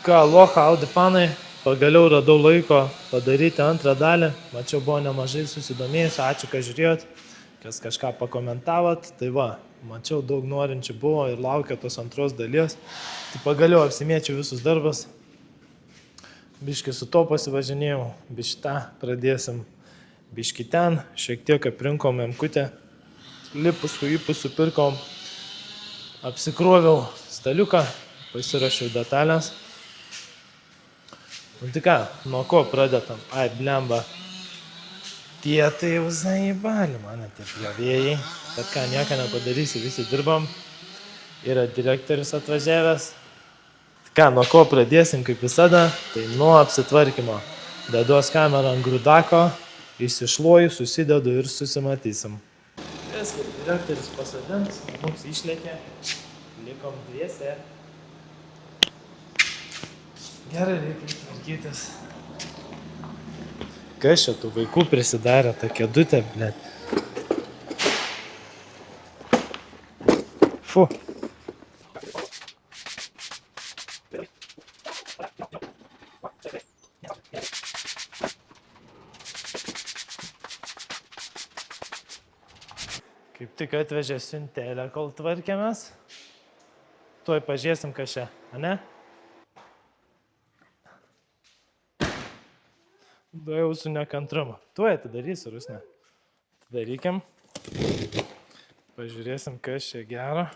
Ką, loha, Audi fanai, pagaliau radau laiko padaryti antrą dalį. Mačiau, buvo nemažai susidomėjusių, ačiū, kad žiūrėjot, kas kažką pakomentavot. Tai va, mačiau, daug norinčių buvo ir laukia tos antros dalies. Tai pagaliau apsimėčiau visus darbus. Biški su to pasivažinėjau, biški tą pradėsim. Biški ten, šiek tiek aprinkom emkutę. Lipus, supirkom, apsikroviau staliuką, pasirašiau detalės. Nu tai ką, nuo ko pradėtam? Ai, blemba. Tie tai jau zaibali mane tie plovėjai. Bet ką, nieko nepadarysi, visi dirbam. Yra direktorius atvažiavęs. Tai ką, nuo ko pradėsim kaip visada? Tai nuo apsitvarkymo. Deduos kamerą ant grūdako, išsišluoju, susidedu ir susimatysim. Viskas, direktorius pasodins, mums išlėkė. Likom dviese. Gerai, reikia tvarkytis. Kas čia tų vaikų prisidarė, ta kėdutė, blėt. Fu. Kaip tik atvežė siuntelę, kol tvarkėmės. Tuoj pažiūrėsim, kas čia, ane? Jau su nekantrumu. Tuoj atidarysiu, Rusne. Atidarykim. Pažiūrėsim, kas čia gero.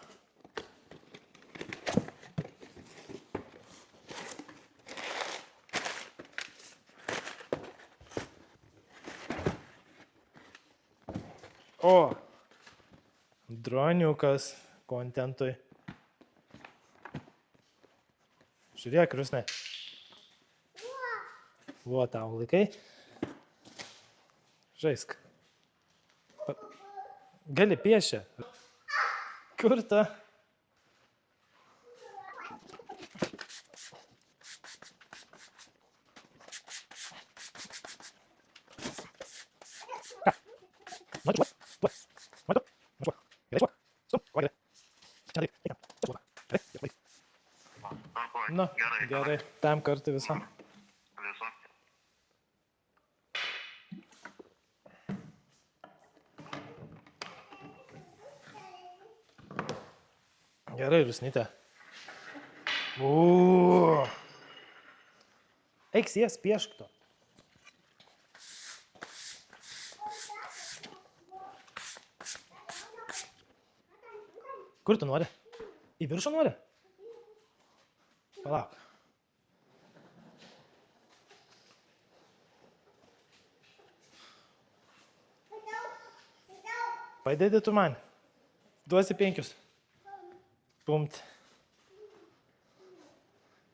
O! Droniukas kontentui. Žiūrėk, Rusne. Vo tau laikai. Žaisk. Gali piešia. Kur ta? Nu, gerai. Tam kartu visam. Gerai, Rusnyte. Eik jas piešk to. Kur tu nori? Į viršų nori? Palauk. Padedi tu man. Duosi 5. Pumt.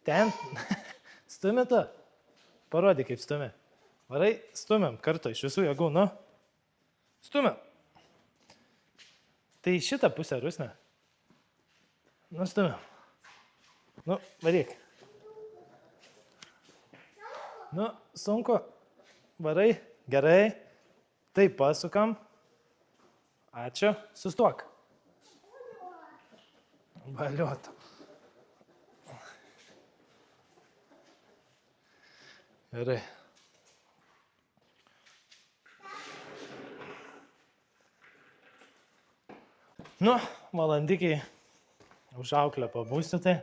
Ten. Stumi tu. Parodyk, kaip stumi. Varai, stumiam kartu iš visų jėgų, nu. Stumiam. Tai šitą pusę, Rusne. Nu, stumiam. Nu, varyk. Nu, sunku. Varai, gerai. Taip pasukam. Ačiū. Sustok. Baliotų. Gerai. Nu, valandikiai užauklę pabūsiu tai.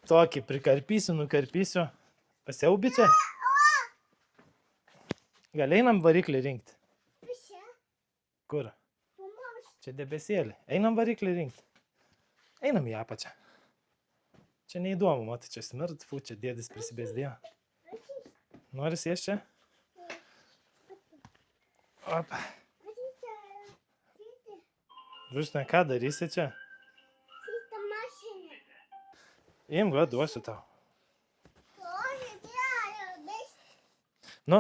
Tokį prikarpysiu, nukarpysiu. Pasiaubi čia? Gal einam variklį rinkti? Kur? Čia debesėlį. Einam variklį rinkti. Einam į apačią. Čia neįdomu, matai, čia smirt, fu, čia dėdis prisibėsdėjo. Nori sėst čia? Opa. Rusne, ką darysi čia? Im, va, duosiu tau. Nu,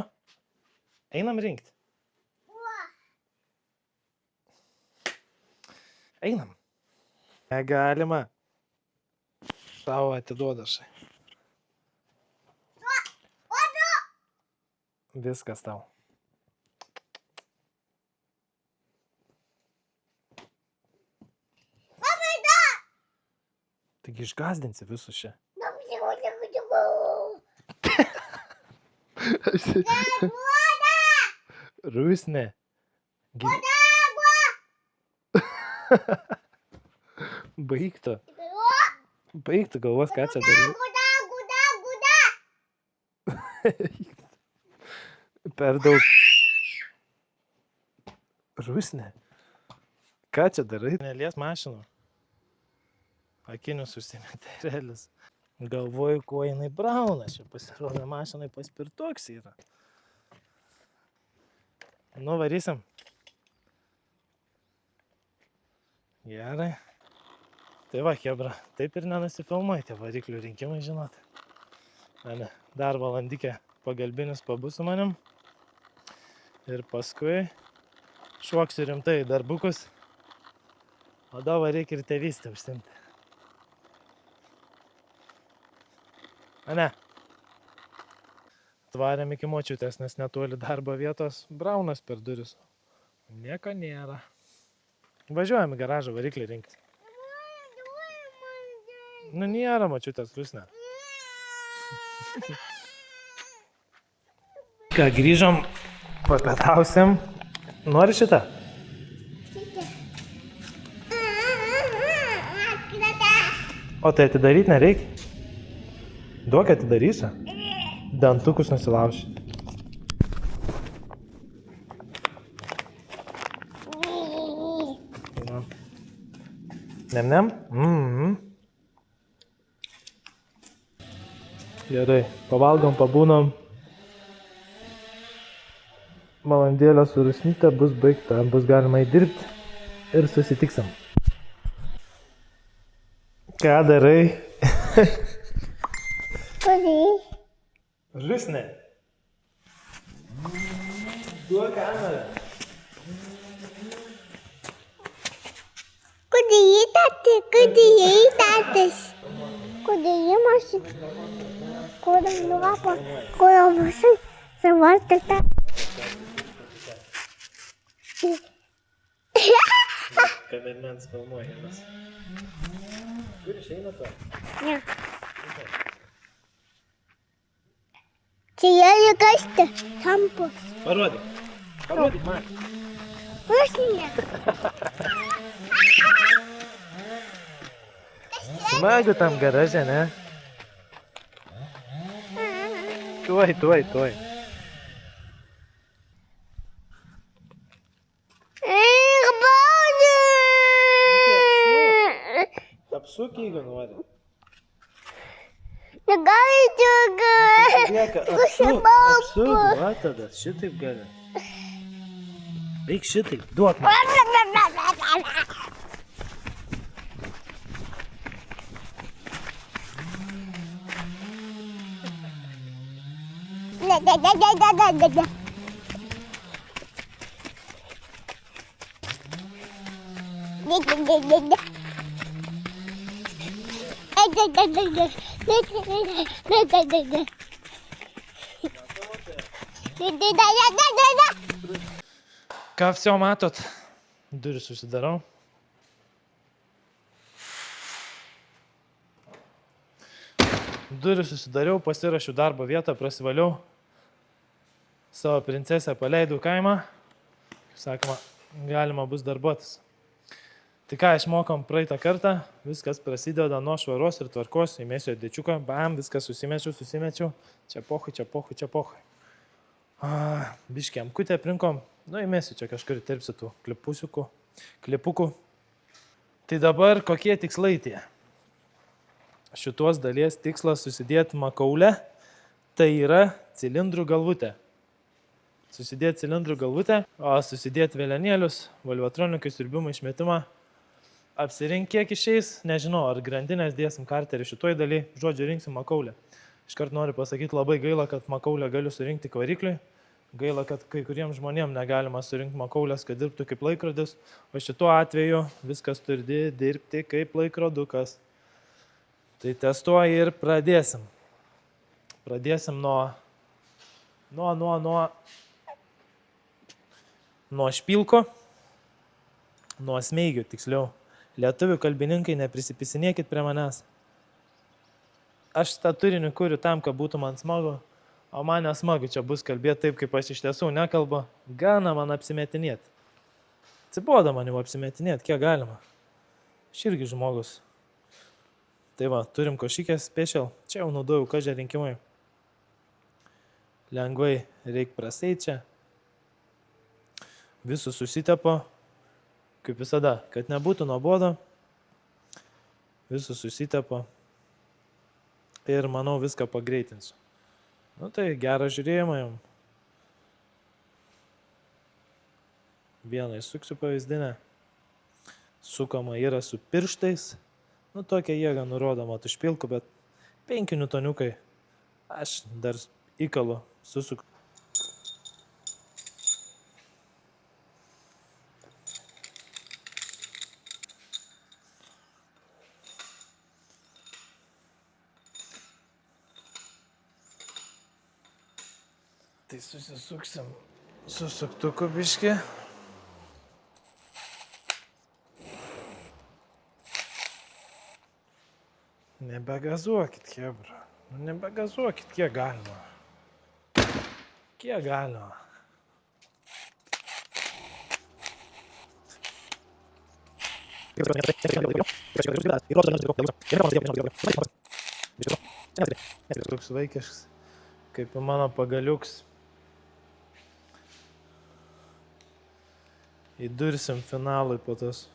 einam rinkti. Einam. Negalima. Tau atiduoda šai. Viskas tau. Taigi išgazdinsi visus čia. Rusne. Baigtų. Baigtų galvos, ką čia darai. Per daug. Rusne. Ką čia darai? Nelies mašinų. Akinius užsimetė realius. Galvoju, kuo jinai brauna. Čia pasirodo mašinai paspirtuoks yra. Nu, varysim. Gerai. Tai va, chebra, taip ir nenusifilmuoji tie variklių rinkimai, žinot. Ne, dar valandikė pagalbinis pabus su manim. Ir paskui šoksiu rimtai darbukus. O dabar reikia ir tėvystę užsimti. Ne. Tvarėm iki močiutės, nes netoli darbo vietos braunas per duris. Nieko nėra. Važiuojam į garažą variklį rinkti. Nu, nėra močiutės, Rusne. Ką, grįžom, papietausim. Nori šitą? O tai atidaryt nereikia? Duok atidarysiu. Dantukus nusilauši. Nem? Gerai, pavalgom, pabūnom. Valandėlę su Rusnyte bus baigta, bus galima įdirbti ir susitiksim. Ką darai? Rusne. Duok kamerą. Kamermens filmuojamas. Kur išeina to? Ne. Čia jie kasti tampus. Parodyk man. Rusne. Smagu tam garaže, ne? Tuoj. Apsuk, jeigu nori. Negali džiugai. Apsuk, va tada, šitaip gali. Eik šitaip, duok man. Ką все matot? Duris užsidarau. Duris susidariau, pasirašiau darbo vietą, prasivaliau. Savo princesę paleidau kaimą. Kaip sakoma, galima bus darbuotis. Tai ką išmokom praeitą kartą, viskas prasideda nuo švaros ir tvarkos, įmėsiu dėčiuką, bam, viskas susimečiau, čia pohui. Biškiam kutę aprinkom, nu įmėsiu čia kažkur terpsiu tų klipukų. Tai dabar kokie tikslai tie? Šitos dalies tikslas susidėti makaulę, tai yra cilindrų galvutė. Susidėti cilindrų galvutę, o susidėti vėlenėlius, valvatronikius, siurbimą, išmetimą. Apsirink kiek išeis, nežinau, ar grandinės dėsim karterį šitoj daly, žodžiu, rinksim makaulę. Iškart noriu pasakyti, labai gaila, kad makaulę galiu surinkti varikliui. Gaila, kad kai kuriems žmonėms negalima surinkti makaulės, kad dirbtų kaip laikrodis, o šituo atveju viskas turi dirbti kaip laikrodukas. Tai testuoju ir pradėsim. Pradėsim nuo špilko, nuo smeigių tiksliau. Lietuvių kalbininkai, neprisipisinėkit prie manęs. aš tą turinį kuriu tam, kad būtų man smagu, o man nesmagu čia bus kalbėti taip, kaip aš iš tiesų nekalbu. Gana man apsimetinėti. Atsibodo man jau apsimetinėti, kiek galima. Aš irgi žmogus. Tai va, turim košykės special. Čia jau naudojau kažę rinkimui. Lengvai reikia praseit čia. Visus susitepo. Kaip visada, kad nebūtų nuobodo. Visus susitepo. Ir manau viską pagreitinsiu. Nu tai gerą žiūrėjimą jums. Vieną įsuksiu pavyzdinę. Sukama yra su pirštais. Nu tokia jėga nurodoma tušpilku, bet 5 newtoniukai. Aš dar įkalu susuku. Tai susisuksim susuktuku biškį. Nebegazuokit, chebra. Nu nebegazuokit, kiek galima. Kiek galima. Toks vaikiškas, kaip mano pagaliuks. Įdursim finalui po tos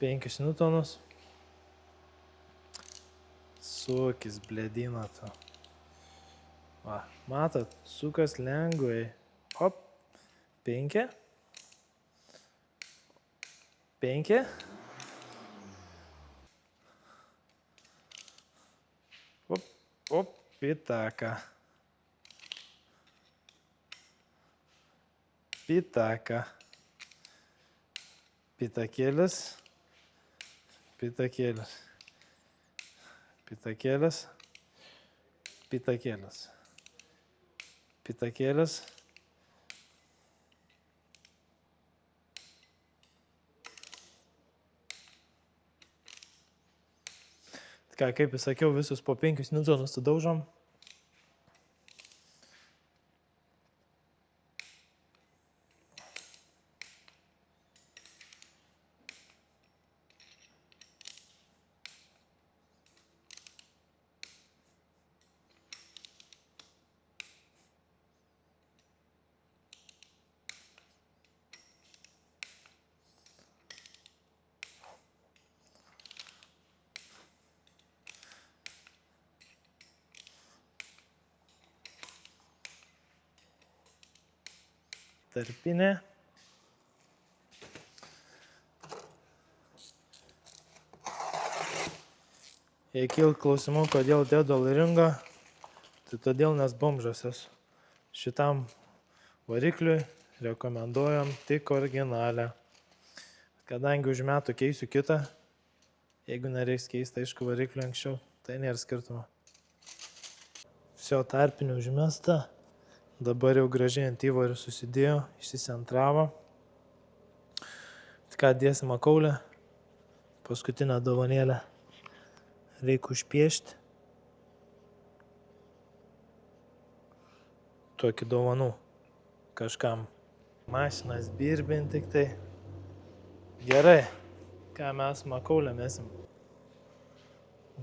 5 newtonus. Sukis bledina to. Va, matot, sukas lengvai. Hop. 5. 5. Op, op, pitaka. Pitaka. Pitakėlis. Pitakėlis. Pitakėlis. Pitakėlis. Pitakėlis. Ką, kaip jūs sakiau, visus po 5 newtonus sudaužom. Tarpinė. Jei kilt klausimų, kodėl dedu ringo, tai todėl nes bomžas esu. Šitam varikliui rekomenduojam tik originalią. Kadangi už metų keisiu kitą, jeigu nereiks keisti, aišku, variklių anksčiau, tai nėra skirtumo. Visio tarpinio užmesta. Dabar jau gražiai ant įvarių susidėjo, išsicentravo. Ką dėsim makaulę, paskutinę dovanėlę reikia užpiešti. Tokį dovanų kažkam. Mašinas birbint tik tai. Gerai, ką mes makaulę mesim.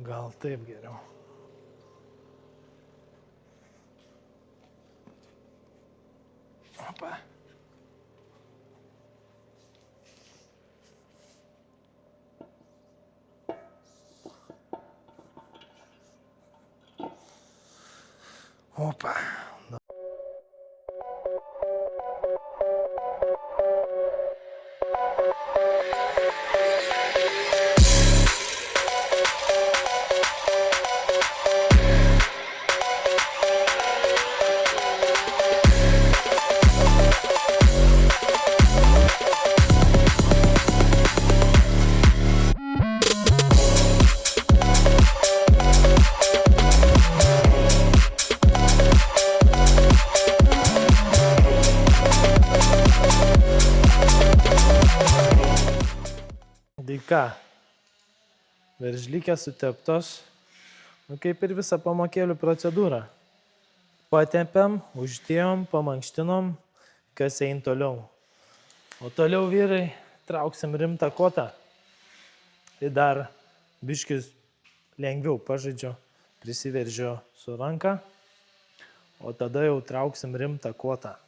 Gal taip geriau. Opa. Opa. Ką, veržlikės suteptos, Nu, kaip ir visą pamokėlių procedūrą. Patempiam, uždėjom, pamankštinom, kas ein toliau. O toliau, vyrai, trauksim rimtą kotą. Tai dar biškis lengviau pažaidžiu, prisiveržiu su ranka, o tada jau trauksim rimtą kotą.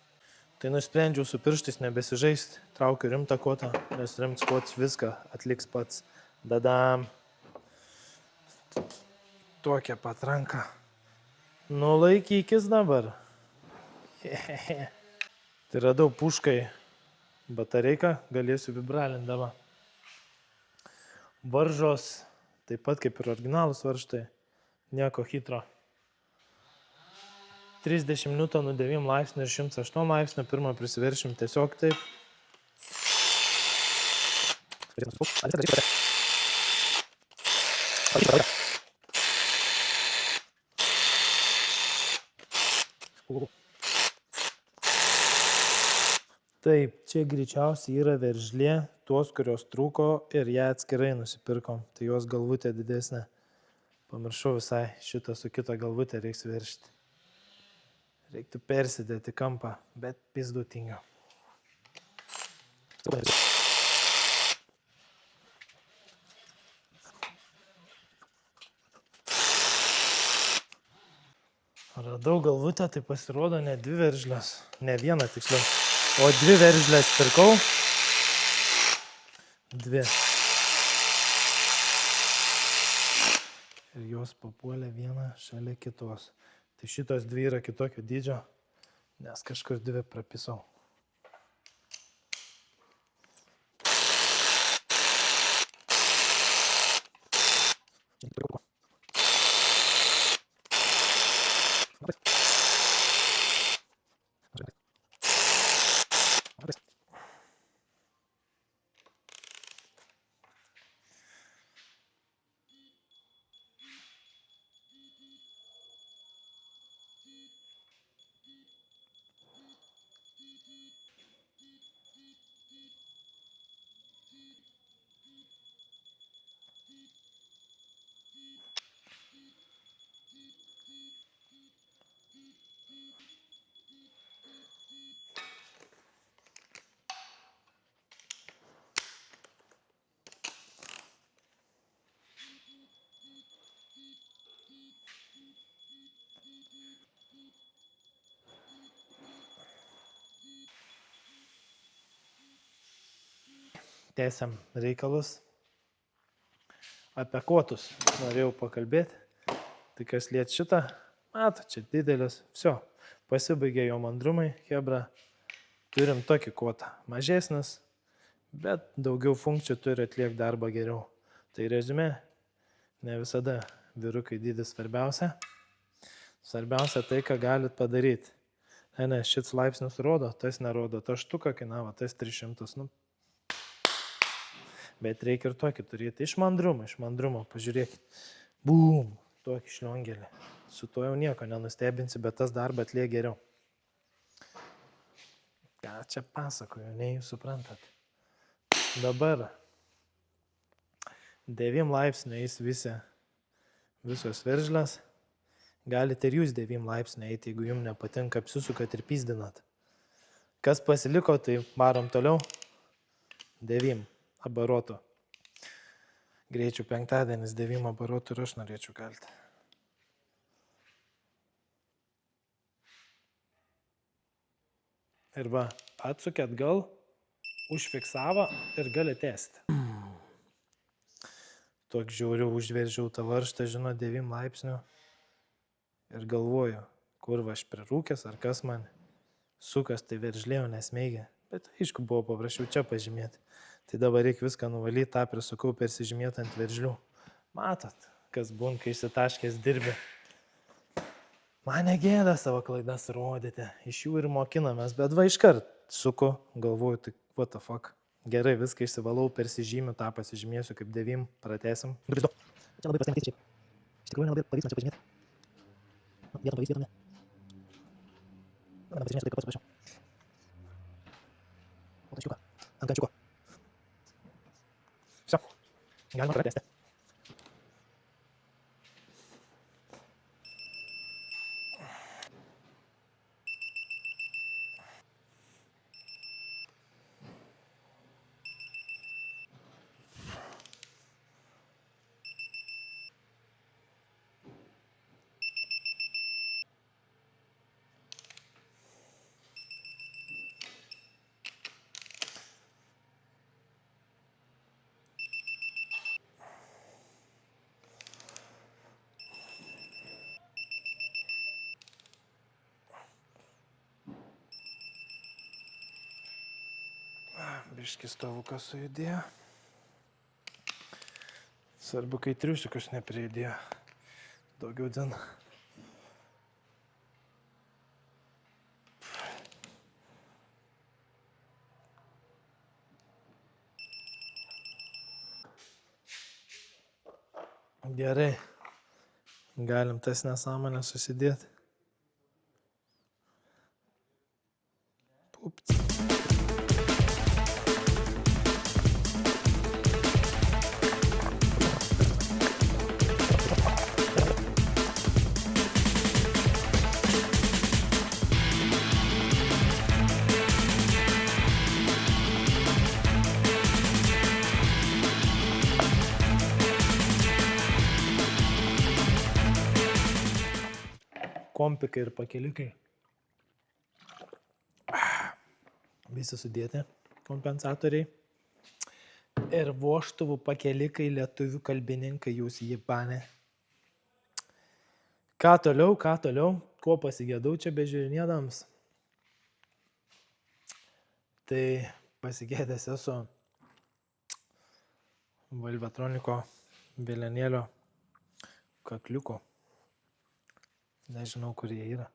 Tai nusprendžiau su pirštais nebesižaisti, traukiu rimtą kotą, nes rimtas kotas viską atliks pats. Dadam tokią pat ranką. Nulaikykis dabar. Tai radau puškai batareiką, galėsiu vibralindama. Varžos, taip pat kaip ir originalus varžtai, nieko hitro. 30 Newtonų 9 laipsnių ir 108 laipsnių, pirmą prisiveršim tiesiog taip. Taip, čia greičiausiai yra veržlė, tuos, kurios trūko ir ją atskirai nusipirkom, tai jos galvutė didesnė. Pamiršau visai, šitą su kita galvutė reiks veršti. Reiktų persidėti kampą, bet pizdutinga. Radau galvutę, tai pasirodo ne 2 veržlės, ne vieną tiksliau, o 2 veržlės pirkau. 2. Ir jos papuolė vieną šalia kitos. Tai šitos 2 yra kitokio dydžio, nes kažkur 2 prapisau. Tęsiam reikalus. Apie kotus norėjau pakalbėti. Tai kas liet šitą, mato, čia didelis. Vsio, pasibaigė jo mandrumai, hebra. Turim tokį kotą. Mažesnis, bet daugiau funkcijų turi atliekti darbą geriau. Tai reziumė, ne visada vyrukai dydis svarbiausia. Svarbiausia tai, ką galit padaryti. Ne, šits laipsnius rodo, tas nerodo. Ta štuka kainavo, tas 300. Nu. Bet reikia ir tokį turėti. Iš mandrumo, pažiūrėkit. Bum, tokį šliongelį. Su to jau nieko nenustebinsi, bet tas darbą atliek geriau. Ką čia pasakoju, ne jūs suprantat. Dabar 9 laipsnių eis visos veržlės. Galite ir jūs 9 laipsnių eiti, jeigu jums nepatinka, apsisukat ir pizdinat. Kas pasiliko, tai varom toliau. 9 abarotų. Greičių penktadienis 9 abarotų ir aš norėčiau kalti. Ir va, atsukė atgal, užfiksavo ir gali tęsti. Toks žiauriu užveržiau tą varžtą, žino, 9 laipsnių. Ir galvoju, kur va aš prirūkęs, ar kas man sukas, tai veržlėjo nesmeigia. Bet aišku, buvo paprašiau čia pažymėti. Tai dabar reikia viską nuvalyti, tą prisukau persižymėti ant veržlių. Matot, kas būn, kai išsitaškės dirbi. Man negėda savo klaidas rodyti, iš jų ir mokinamės, bet va iškart suku, galvoju, tai what the fuck. Gerai, viską išsivalau, persižymiu, tą pasižymėsiu kaip 9, pratęsim. Čia labai prastai matyti šiaip. Iš tikrųjų nelabai pavyks man čia pažymėti. Vietom pavyks, vietom ne. Man pažymėsiu taip, kaip pats parašiau. O taškiuką, ant kančiuko. Vsio, galima pratęsti. Biški stavuką sujudėjo. Svarbu, kai triusikus nepriėdėjo. Daugiau dien. Gerai. Galim tas nesąmonės susidėti. Pupt. Kompikai ir pakeliukai. Visi sudėti kompensatoriai. Ir voštuvų pakelikai, lietuvių kalbininkai, jūs jį panė. Ką toliau? Ko pasigėdau čia bežiūrinėdams? Tai pasigėdęs esu Valvetroniko vėlianėlio kakliuko. Nežinau, kur jie yra.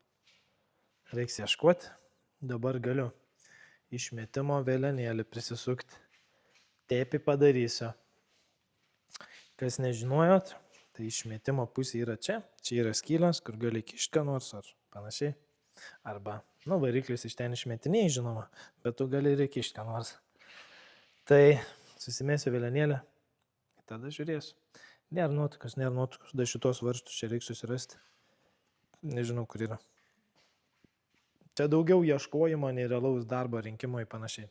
Reiks ieškoti. Dabar galiu išmetimo vėlianėlį prisisukti. Tepį padarysiu. Kas nežinojot, tai išmetimo pusė yra čia. Čia yra skylės, kur gali kišti ką nors ar panašiai. Arba, variklis iš ten išmetiniai, žinoma, bet tu gali ir kišti ką nors. Tai susimėsiu vėlianėlį. Tada žiūrėsiu. Nėra nuotikos. Dar šitos varžtus čia reiks susirasti. Nežinau, kur yra. Čia daugiau ieškojimo nei realaus darbo rinkimo ir panašiai.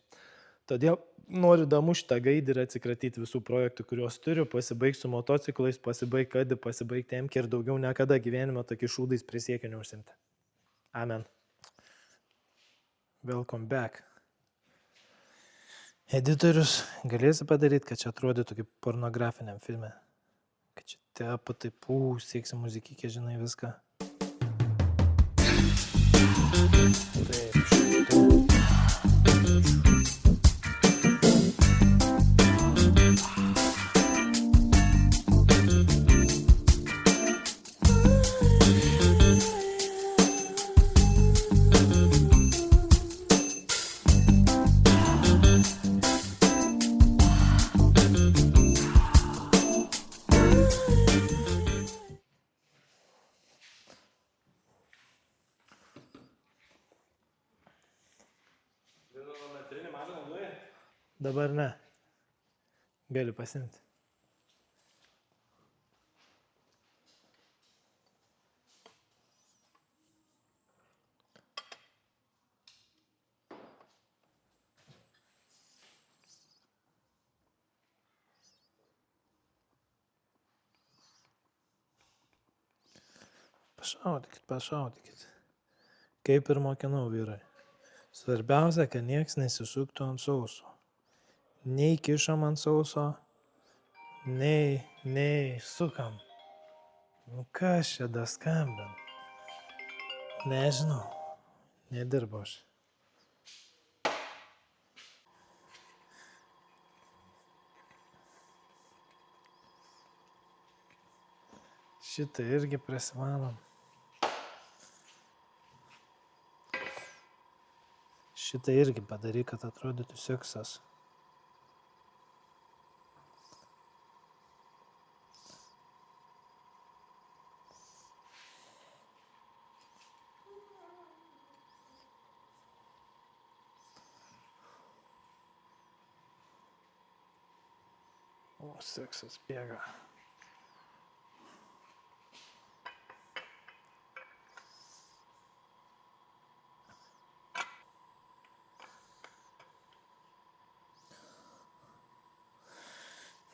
Todėl noriu damušti tą gaidą ir atsikratyti visų projektų, kuriuos turiu, pasibaigti su motociklais, pasibaigti emkę ir daugiau niekada gyvenime tokiais šūdais prisiekiu neužsimti. Amen. Welcome back. Editorius, galėsi padaryti, kad čia atrodytų kaip pornografiniam filme. Kad čia tepa taip, sieksi muzikikė, žinai viską. Taip, šitą. Dabar ne. Gali pasimti. Pašaudykit. Kaip ir mokinau, vyrai. Svarbiausia, kad nieks nesisuktų ant sauso. Nei kišam ant sauso, nei sukam. Kas čia daskambin? Nežinau. Nedirbu aš. Šitą irgi prasivalom. Šitą irgi padaryk, kad atrodytų seksas. O, seksas bėga.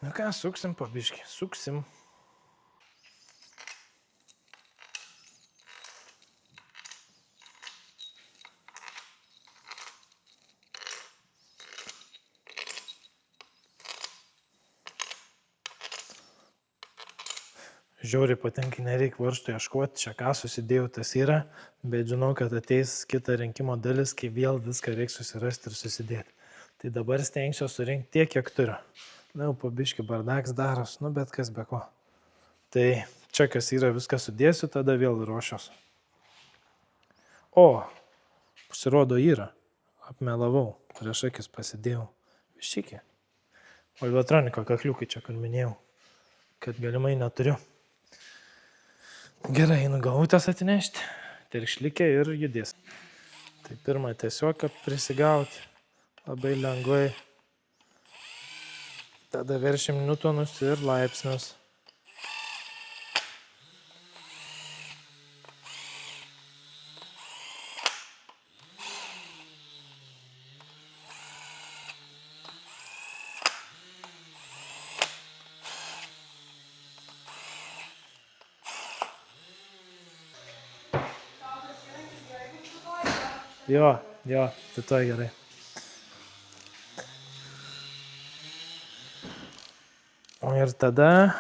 Na ką, suksim po biškį, suksim. Žiauriai patinka, nereik varžtų ieškoti, čia ką susidėjau, tas yra, bet žinau, kad ateis kita rinkimo dalis, kai vėl viską reiks susirasti ir susidėti. Tai dabar stengsiu surinkti tiek, kiek turiu. Na, jau pabiški bardaks daros, nu bet kas be ko. Tai čia kas yra, viską sudėsiu, tada vėl ruošiuos. O, pasirodo yra. Apmelavau, prieš akis pasidėjau. Višikį. O elektroniko kakliukai čia, kur minėjau, kad galimai neturiu. Gerai, einu galvutės atnešti, teršlikė ir judės. Tai pirmą tiesiog prisigauti, labai lengvai. Tada veršim newtonus ir laipsnius. Jo, tai to gerai. O ir tada,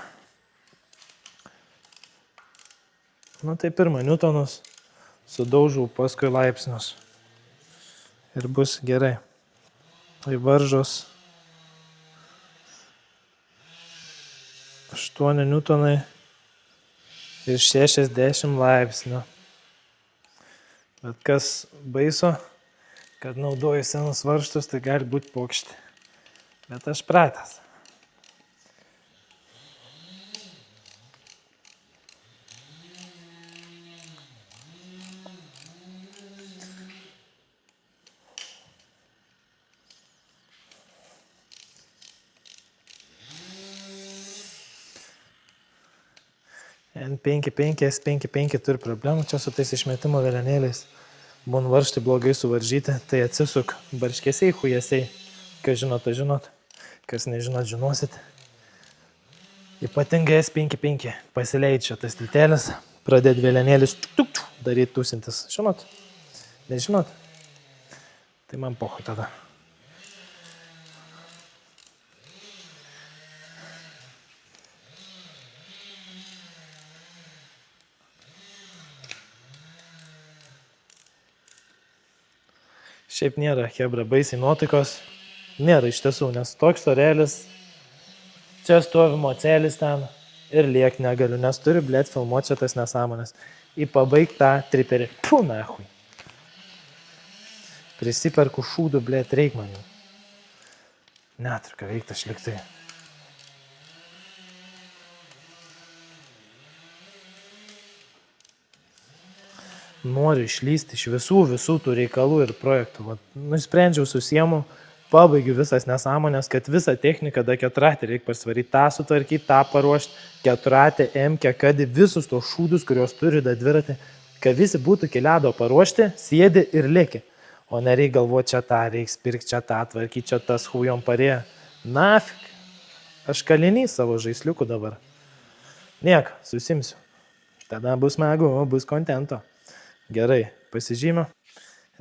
nu tai pirmą newtonus sudaužau, paskui laipsnius. Ir bus gerai. Tai varžos 8 newtonai ir 60 laipsnių. Bet kas baiso, kad naudoju senus varžtus, tai gali būti pokšti. Bet aš pratęs. N55, S55 turi problemų čia su tais išmetimo vėlianėliais. Būn varžtai blogai suvaržyti, tai atsisuk barškesiai, chujesiai. Kas žinot, tai žinot. Kas nežinot, žinosit. Ypatingai S55. Pasileid čia tas tiltelis, pradėt vėlianėlis daryti tūsintis. Žinot? Nežinot? Tai man pohu tada. Šiaip nėra, hebra, baisiai nuotaikos. Nėra iš tiesų, nes toks torelis, čia stovi mocelis ten ir liek negaliu, nes turiu, blėt, filmuoti čia tas nesąmonės. Į pabaigtą triperį. Puh, nahui. Prisiperku šūdų, blėt, reik man jau. Neturiu ką veikti, aš liktai. Noriu išlysti iš visų tų reikalų ir projektų. Vat, nusprendžiau susiemu, pabaigiu visas nesąmonės, kad visą techniką da keturatį reikia pasvaryti, tą sutvarkyti, tą paruošti, keturatį, emkę, kad visus tos šūdus, kuriuos turi da dviratį, kad visi būtų keliado paruošti, sėdi ir lėki. O nereikia galvoti, čia tą reiks pirkti, čia tą tvarkyti, čia tas hujom parėjo. Nafik, aš kalinys savo žaisliukų dabar. Niek, susimsiu. Tada bus smagu, bus kontento. Gerai, pasižymiu.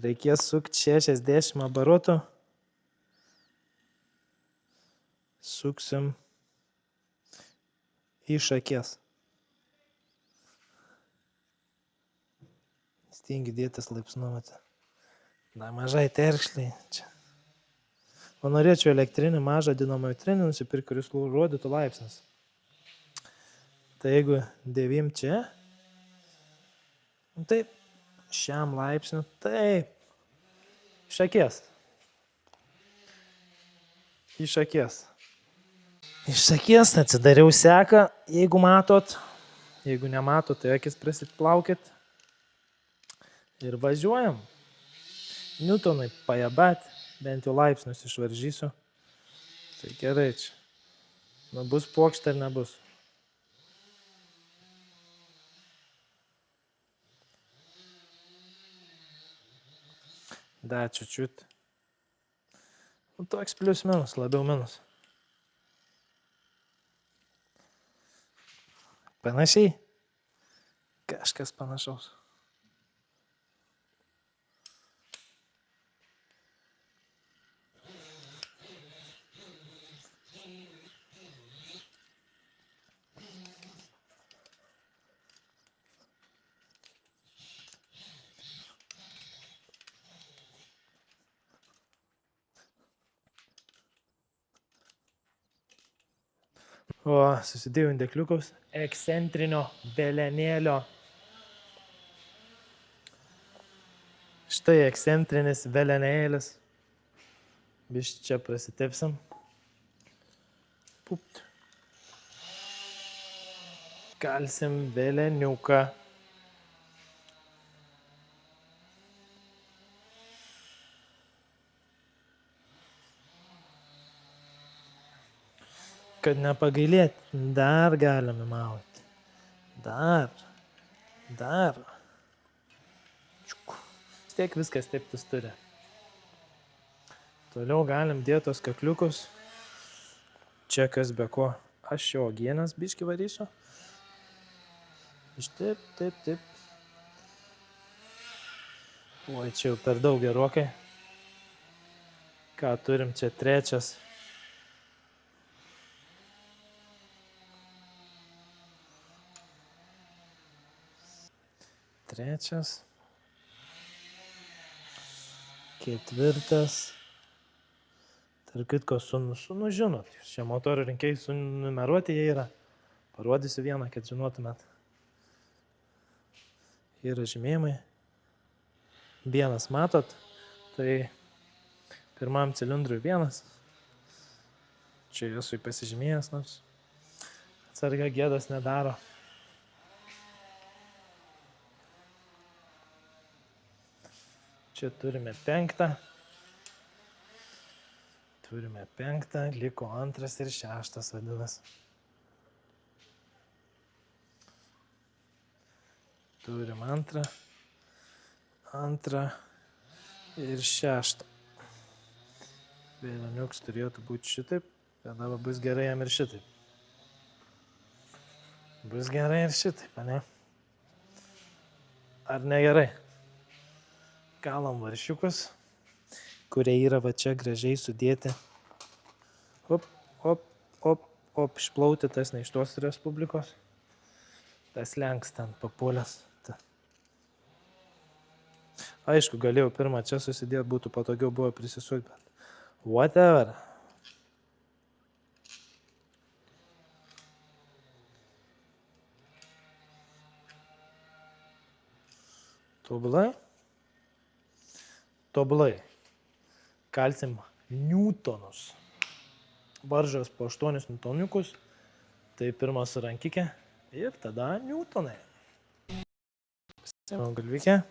Reikės sukti 60 abarotų. Suksim iš akies. Stingi dėtis laipsnuotę. Na, mažai terkšliai čia. O norėčiau elektrinį, mažą dinamometrinį nusipirkti, kuris rodytų laipsnis. Tai jeigu 9 čia, taip, šiam laipsniu, taip, iš akies. Iš akies. Iš akies atsidariau seką, jeigu matot. Jeigu nematot, tai akis prasitplaukit. Ir važiuojam. Newtonai pajabat, bent jau laipsnius išvaržysiu. Tai gerai čia. Nu, bus pokštė ar nebus. Da, čiučiut. Nu, toks plius minus, labiau minus. Panašiai. Kažkas panašaus. O, susidėjau indekliukus ekscentrinio velenėlio. Štai ekscentrinis velenėlis. Bišč čia prasitepsim. Pupt. Kalsim veleniuką. Kad nepagailėt, dar galime mauti. Dar. Čiuk. Vis tiek viskas teptis turi. Toliau galim dėti tos kakliukus. Čia kas be ko. Aš jo uogienes biškį varysiu. Taip. Oi, čia jau per daug gerokai. Ką turim čia trečias. Ketvirtas. Tarp kitko, žinot, šie motorų rinkėjai sunumeruoti jie yra. Parodysiu vieną, kad žinotumėt. Yra žymėjimai. Vienas matot, tai pirmam cilindrui vienas. Čia esu pasižymėjęs, nors atsarga gėdos nedaro. Čia turime penktą, liko antras ir šeštas vadinas. Turim antrą ir šeštą. Veleniuks turėtų būti šitaip, tada bus gerai jam ir šitaip. Bus gerai ir šitaip, ne? Ar negerai? Kalam varšiukus, kurie yra va čia gražiai sudėti. Op, išplauti tas ne iš tos Respublikos. Tas lenks ten papuolęs. Aišku, galėjau pirmą čia susidėti, būtų patogiau buvo prisisukti, bet whatever. Tobulai. Kalsim niutonus. Varžas po 8 niutoniukus. Tai pirmas rankikė. Ir tada niutonai. Pasiėmiau galvikę.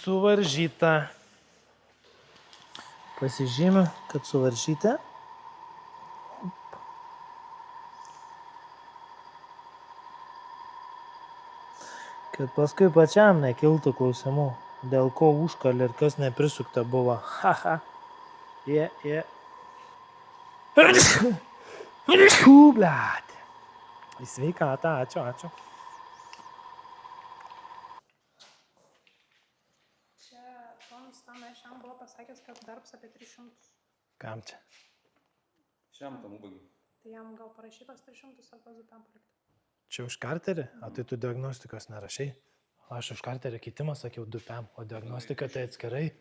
Suvaržyta. Pasižymiu, kad suvaržyta. Kad paskui pačiam nekiltų klausimų, dėl ko užkalė ir kas neprisukta buvo. Haha. Yeah. Blet. Į sveikatą, ačiū. Šiam buvo pasakęs, kad darbs apie 300. Kam čia? Šiam tam ubagi. Tai jam gal parašytos 300 ar pazupiam palikti. Čia už karterį? O tai tu diagnostikos nerašai? Aš už karterį keitimą sakiau 2 PM, o diagnostika tai atskirai.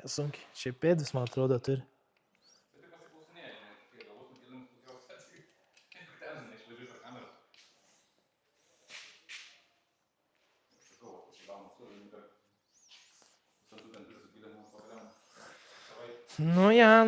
Sunkiai. Šiaip pėdis, man atrodo, turi. Nu ja.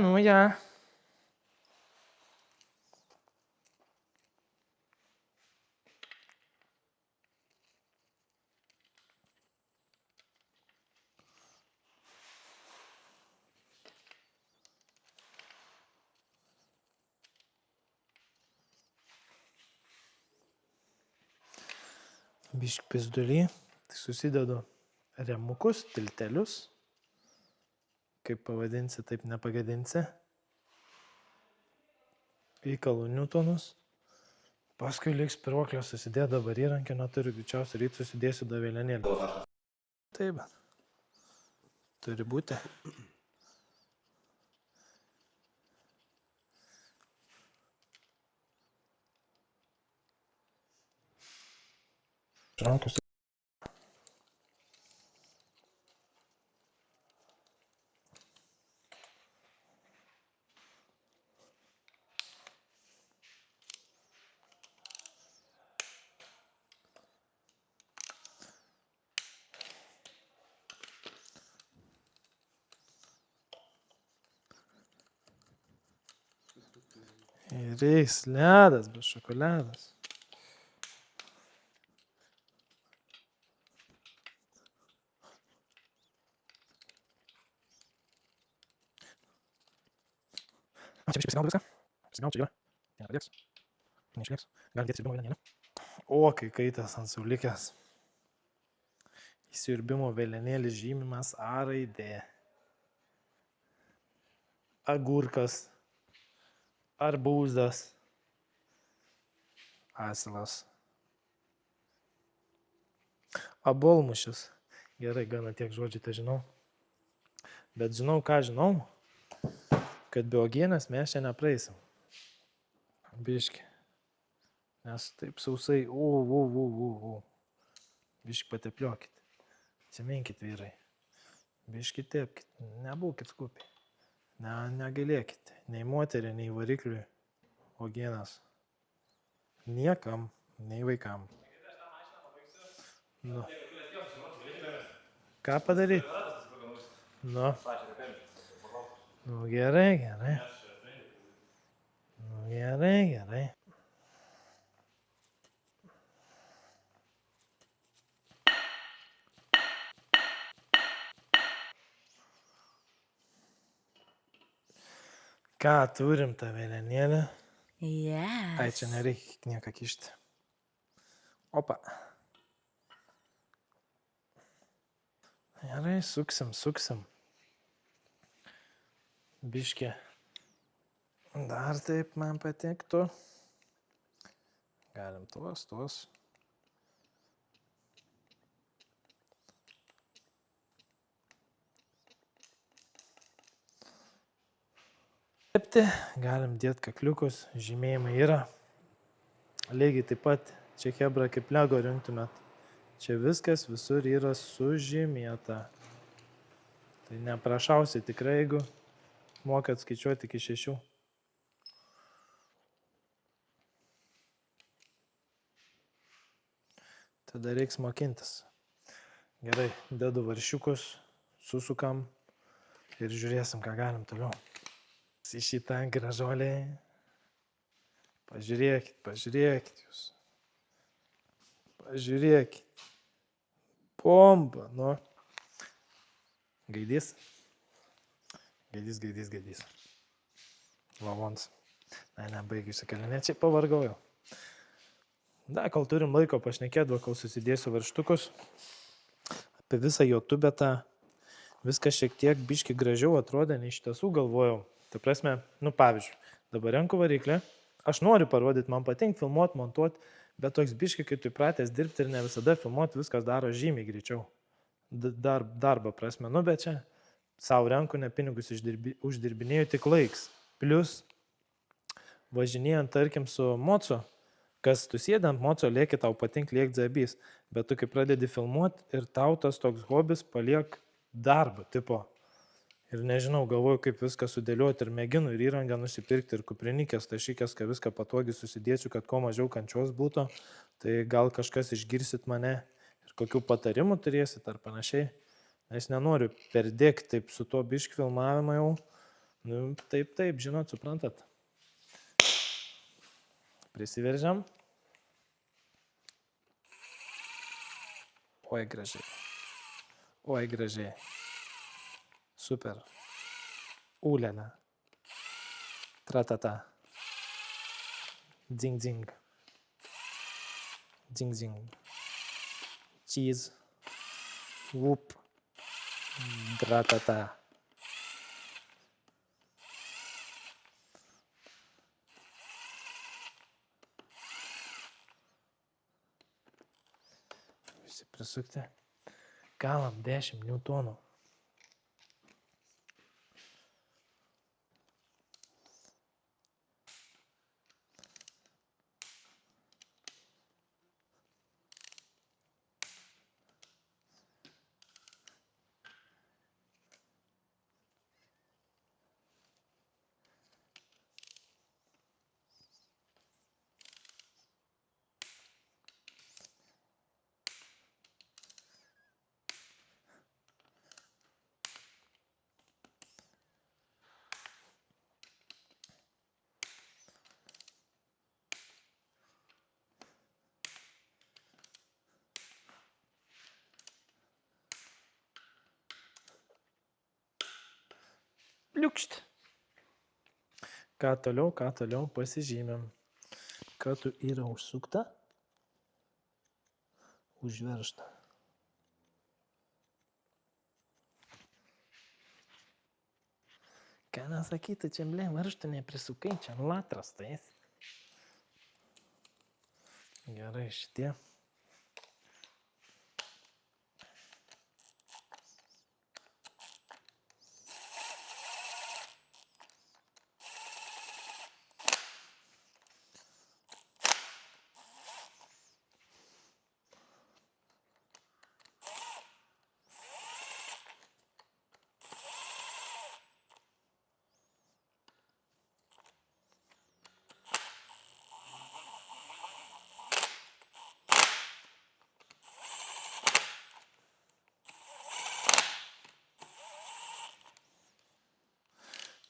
Bišk pizdulį. Tai susidedu remukus, tiltelius. Kaip pavadinsi, taip nepagadinsi. Įkalu Newtonus. Paskui liks spiruoklę susidėt, dabar įrankį neturiu, greičiausiai ryt susidėsiu davėlenėlį. Taip, turi būti. Rankos. Ir eis ledas, bet šokoladas. Čia biškai pasigaudau viską. Pasigaudau, čia yra. Ten pradėks. Neišlieks. Galim dėti siurbimo vėlenėlę. O, kai kaitas ant saulikės. Siurbimo vėlenėlį žymimas A raidė. Agurkas. Arbūzas. Asilas. Abolmušis. Gerai, gana tiek žodžių tai žinau. Bet žinau, ką žinau. Kad be uogienės mes čia nepraeisim. Biški. Nes taip sausai. Biški patepliokit. Atsiminkit, vyrai. Biški tepkit. Nebūkit skupiai. Negalėkit. Nei moterį, nei varikliui. Uogienas. Niekam, nei vaikam. Nu. Ką padaryti? Nu. Nu gerai, gerai. Nu gerai, gerai. Ką turim tą vėlenėlę? Yes. Ai, čia nereikia nieką kišti. Opa. Gerai, suksim. Biškė. Dar taip man patiktų. Galim tuos. Tepti, galim dėti kakliukus, žymėjimai yra. Lygiai taip pat, čia hebra kaip lego rinktumėt. Čia viskas visur yra sužymėta. Tai neprašausi tikrai, jeigu mokat skaičiuoti iki 6. Tada reiks mokintis. Gerai, dedu varšiukus, susukam ir žiūrėsim, ką galim toliau. Į šitą gražolį. Pažiūrėkit jūs. Pažiūrėkit. Pomba, nu. Gaidys. Lavons. Baigiu įsikalinėti, čia pavargau jau. Kol turim laiko pašnekėti, kol susidėsiu varštukus. Apie visą YouTubetą viskas šiek tiek biški gražiau atrodė, nei iš tiesų galvojau. Tai prasme, pavyzdžiui, dabar renku variklį, aš noriu parodyti, man patinka filmuoti, montuoti, bet toks biški, kai tu įpratęs dirbti ir ne visada filmuoti, viskas daro žymiai greičiau. Darbo prasme, bet čia savo renku, ne pinigus uždirbinėjau, tik laiks. Plius, važinėjant, tarkim, su moco, kas tu sėdant moco, lieki tau patink liek dzabys, bet tu kai pradedi filmuoti ir tau tas toks hobis paliek darbą, tipo. Ir nežinau, galvoju, kaip viską sudėlioti ir mėginu ir įrangą nusipirkti ir kuprinikės, tašykės, kad viską patogiai susidėsiu, kad kuo mažiau kančios būtų. Tai gal kažkas išgirsit mane ir kokių patarimų turėsit ar panašiai. Nes nenoriu perdėkti taip su to bišk filmavimą jau. Taip, žinot, suprantat. Prisiveržiam. Oi gražiai. Super. Ulena. Tratata. Dzing. cheese, whoop, gratata. Visi prisukti. Kalam 10 newtonų. Liukšt. Ką toliau pasižymėm. Kartu yra užsukta, užveržta. Ką nesakyti, čia varžtų neprisukai, čia latras tai. Gerai, šitie.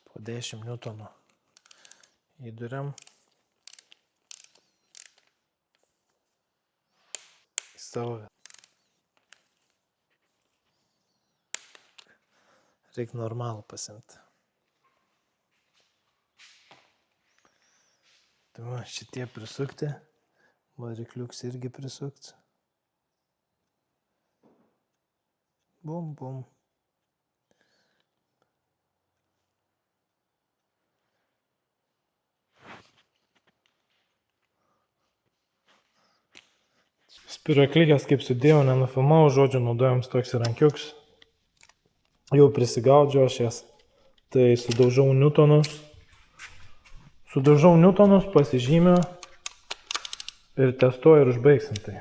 Po 10 newtonų įduriam į savo vietą. Reikia normalų pasimti. Tai va, šitie prisukti, varikliuks irgi prisukti. Bum, bum. Spiraklikės kaip sudėjau, nenufilmavau, žodžiu, naudojom toks įrankiuks. Jau prisigaudžiu aš jas. Tai sudaužau newtonus, pasižymiu ir testuoju ir užbaigsim tai.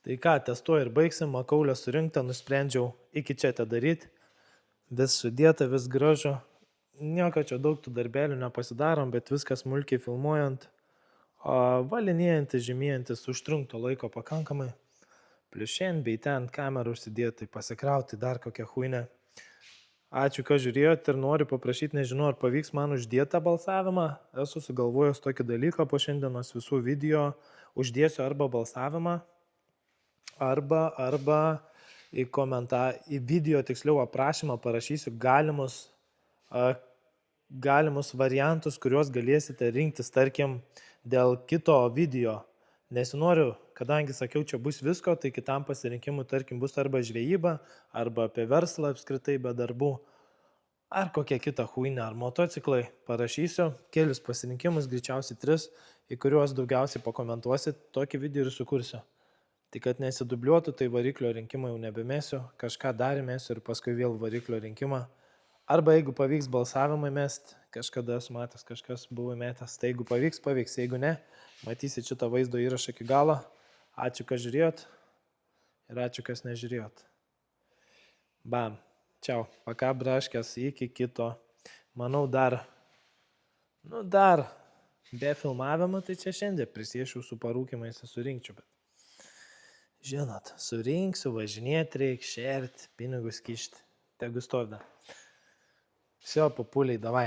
Tai ką, testuoju ir baigsim, makaulę surinktą, nusprendžiau iki čia tą daryti. Vis sudėta, vis gražu. Nieko čia daug tų darbelių nepasidarom, bet viskas smulkiai filmuojant. Valinėjantis, žymėjantis, užtrunkto laiko pakankamai. Plius šiandien bei ten kamerą užsidėti, pasikrauti dar kokią huinę. Ačiū, kad žiūrėjot ir noriu paprašyti, nežinau, ar pavyks man uždėti tą balsavimą. Esu sugalvojęs tokį dalyką po šiandienos visų video. Uždėsiu arba balsavimą, arba į video tiksliau aprašymą parašysiu galimus variantus, kuriuos galėsite rinktis, tarkim, dėl kito video. Nesinoriu, kadangi sakiau, čia bus visko, tai kitam pasirinkimui, tarkim, bus arba žvejyba, arba apie verslą apskritai be darbų, ar kokia kita huinė, ar motociklai. Parašysiu kelius pasirinkimus, greičiausiai 3, į kuriuos daugiausiai pakomentuosit, tokį video ir sukursiu. Tik kad nesidubliuotų, tai variklio rinkimą jau nebemėsiu, kažką dar mėsiu ir paskui vėl variklio rinkimą. Arba jeigu pavyks balsavimą mest, kažkada esu matęs, kažkas buvo metęs, tai jeigu pavyks, jeigu ne, matysit šitą vaizdo įrašą iki galo. Ačiū, kad žiūrėjot ir ačiū, kas nežiūrėjot. Bam, čiau, paka braškės, iki kito. Manau dar be filmavimo, tai čia šiandien prisiešiau su parūkimais surinkčiau, bet žinot, surinksiu, važinėti reikia, šerti, pinigus kišti. Tegu stovda. Все, populiai, davai.